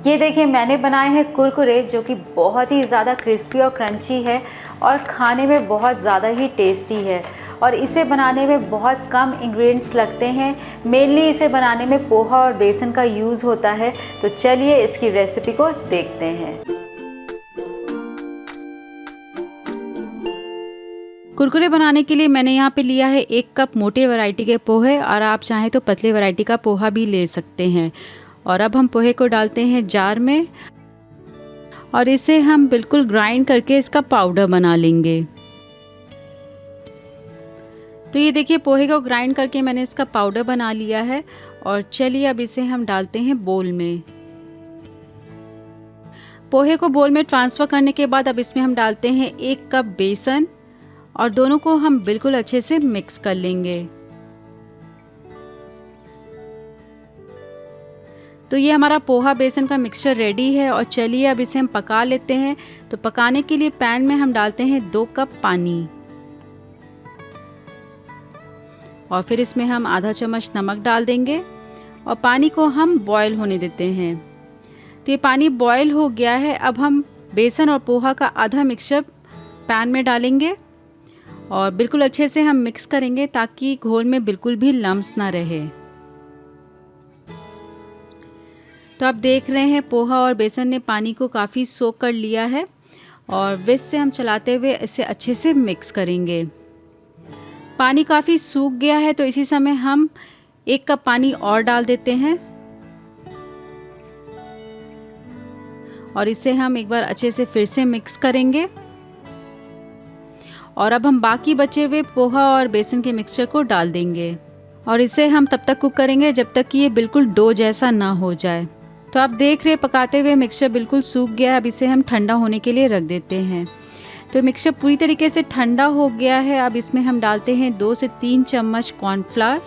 ये देखिए मैंने बनाए हैं कुरकुरे जो कि बहुत ही ज़्यादा क्रिस्पी और क्रंची है और खाने में बहुत ज़्यादा ही टेस्टी है। और इसे बनाने में बहुत कम इंग्रेडिएंट्स लगते हैं। मेनली इसे बनाने में पोहा और बेसन का यूज़ होता है। तो चलिए इसकी रेसिपी को देखते हैं। कुरकुरे बनाने के लिए मैंने यहाँ पे लिया है 1 कप मोटे वैरायटी के पोहे, और आप चाहें तो पतले वैरायटी का पोहा भी ले सकते हैं। और अब हम पोहे को डालते हैं जार में और इसे हम बिल्कुल ग्राइंड करके इसका पाउडर बना लेंगे। तो ये देखिए पोहे को ग्राइंड करके मैंने इसका पाउडर बना लिया है। और चलिए अब इसे हम डालते हैं बोल में। पोहे को बोल में ट्रांसफ़र करने के बाद अब इसमें हम डालते हैं 1 कप बेसन और दोनों को हम बिल्कुल अच्छे से मिक्स कर लेंगे। तो ये हमारा पोहा बेसन का मिक्सचर रेडी है और चलिए अब इसे हम पका लेते हैं। तो पकाने के लिए पैन में हम डालते हैं 2 कप पानी और फिर इसमें हम आधा चम्मच नमक डाल देंगे और पानी को हम बॉयल होने देते हैं। तो ये पानी बॉयल हो गया है। अब हम बेसन और पोहा का आधा मिक्सचर पैन में डालेंगे और बिल्कुल अच्छे से हम मिक्स करेंगे ताकि घोल में बिल्कुल भी लम्स ना रहे। तो आप देख रहे हैं पोहा और बेसन ने पानी को काफ़ी सोख कर लिया है और विस्क से हम चलाते हुए इसे अच्छे से मिक्स करेंगे। पानी काफ़ी सूख गया है तो इसी समय हम 1 कप पानी और डाल देते हैं और इसे हम एक बार अच्छे से फिर से मिक्स करेंगे। और अब हम बाकी बचे हुए पोहा और बेसन के मिक्सचर को डाल देंगे और इसे हम तब तक कुक करेंगे जब तक कि ये बिल्कुल डो जैसा ना हो जाए। तो आप देख रहे पकाते हुए मिक्सचर बिल्कुल सूख गया है। अब इसे हम ठंडा होने के लिए रख देते हैं। तो मिक्सचर पूरी तरीके से ठंडा हो गया है। अब इसमें हम डालते हैं 2 से 3 चम्मच कॉर्नफ्लावर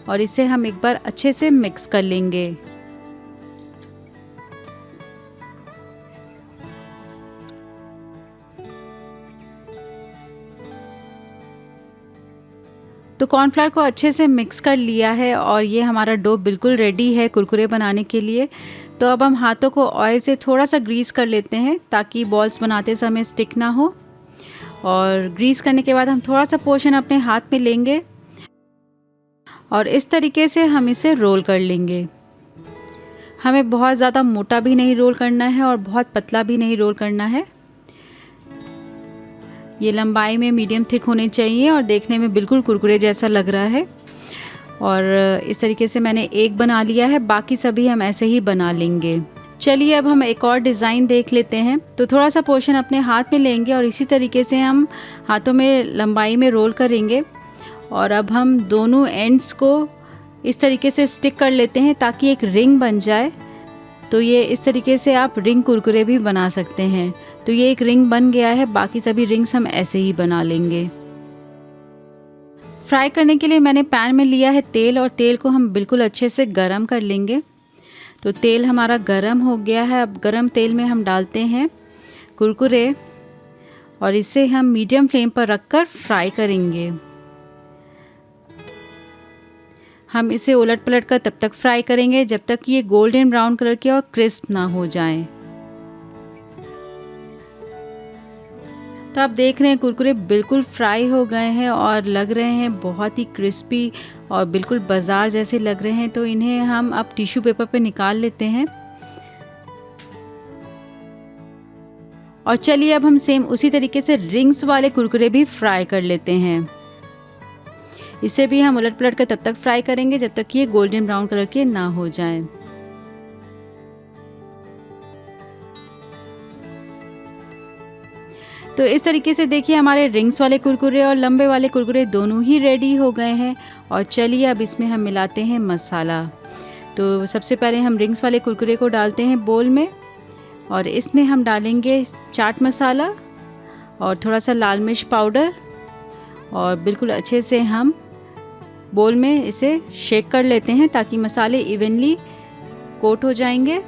और इसे हम एक बार अच्छे से मिक्स कर लेंगे। तो कॉर्नफ्लावर को अच्छे से मिक्स कर लिया है और ये हमारा डो बिल्कुल रेडी है कुरकुरे बनाने के लिए। तो अब हम हाथों को ऑयल से थोड़ा सा ग्रीस कर लेते हैं ताकि बॉल्स बनाते समय स्टिक ना हो। और ग्रीस करने के बाद हम थोड़ा सा पोर्शन अपने हाथ में लेंगे और इस तरीके से हम इसे रोल कर लेंगे। हमें बहुत ज़्यादा मोटा भी नहीं रोल करना है और बहुत पतला भी नहीं रोल करना है। ये लंबाई में मीडियम थिक होने चाहिए और देखने में बिल्कुल कुरकुरे जैसा लग रहा है। और इस तरीके से मैंने एक बना लिया है, बाकी सभी हम ऐसे ही बना लेंगे। चलिए अब हम एक और डिज़ाइन देख लेते हैं। तो थोड़ा सा पोर्शन अपने हाथ में लेंगे और इसी तरीके से हम हाथों में लंबाई में रोल करेंगे और अब हम दोनों एंड्स को इस तरीके से स्टिक कर लेते हैं ताकि एक रिंग बन जाए। तो ये इस तरीके से आप रिंग कुरकुरे भी बना सकते हैं। तो ये एक रिंग बन गया है, बाकी सभी रिंग्स हम ऐसे ही बना लेंगे। फ्राई करने के लिए मैंने पैन में लिया है तेल और तेल को हम बिल्कुल अच्छे से गरम कर लेंगे। तो तेल हमारा गरम हो गया है। अब गरम तेल में हम डालते हैं कुरकुरे और इसे हम मीडियम फ्लेम पर रखकर फ्राई करेंगे। हम इसे उलट पलट कर तब तक फ्राई करेंगे जब तक ये गोल्डन ब्राउन कलर के और क्रिस्प ना हो जाएं। तो आप देख रहे हैं कुरकुरे बिल्कुल फ्राई हो गए हैं और लग रहे हैं बहुत ही क्रिस्पी और बिल्कुल बाज़ार जैसे लग रहे हैं। तो इन्हें हम अब टिश्यू पेपर पे निकाल लेते हैं। और चलिए अब हम सेम उसी तरीके से रिंग्स वाले कुरकुरे भी फ्राई कर लेते हैं। इसे भी हम उलट पलट कर तब तक फ्राई करेंगे जब तक ये गोल्डन ब्राउन कलर के ना हो जाएं। तो इस तरीके से देखिए हमारे रिंग्स वाले कुरकुरे और लंबे वाले कुरकुरे दोनों ही रेडी हो गए हैं। और चलिए अब इसमें हम मिलाते हैं मसाला। तो सबसे पहले हम रिंग्स वाले कुरकुरे को डालते हैं बोल में और इसमें हम डालेंगे चाट मसाला और थोड़ा सा लाल मिर्च पाउडर और बिल्कुल अच्छे से हम बोल में इसे शेक कर लेते हैं ताकि मसाले इवनली कोट हो जाएंगे।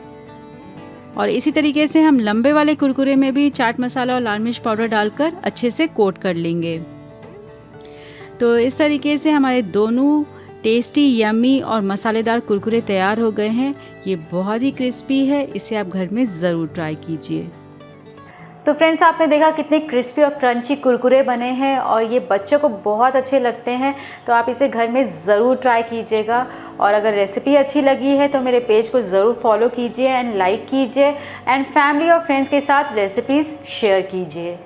और इसी तरीके से हम लंबे वाले कुरकुरे में भी चाट मसाला और लाल मिर्च पाउडर डालकर अच्छे से कोट कर लेंगे। तो इस तरीके से हमारे दोनों टेस्टी, यम्मी और मसालेदार कुरकुरे तैयार हो गए हैं। ये बहुत ही क्रिस्पी है, इसे आप घर में ज़रूर ट्राई कीजिए। तो फ्रेंड्स, आपने देखा कितने क्रिस्पी और क्रंची कुरकुरे बने हैं और ये बच्चों को बहुत अच्छे लगते हैं। तो आप इसे घर में ज़रूर ट्राई कीजिएगा। और अगर रेसिपी अच्छी लगी है तो मेरे पेज को ज़रूर फॉलो कीजिए एंड लाइक कीजिए एंड फैमिली और फ्रेंड्स के साथ रेसिपीज़ शेयर कीजिए।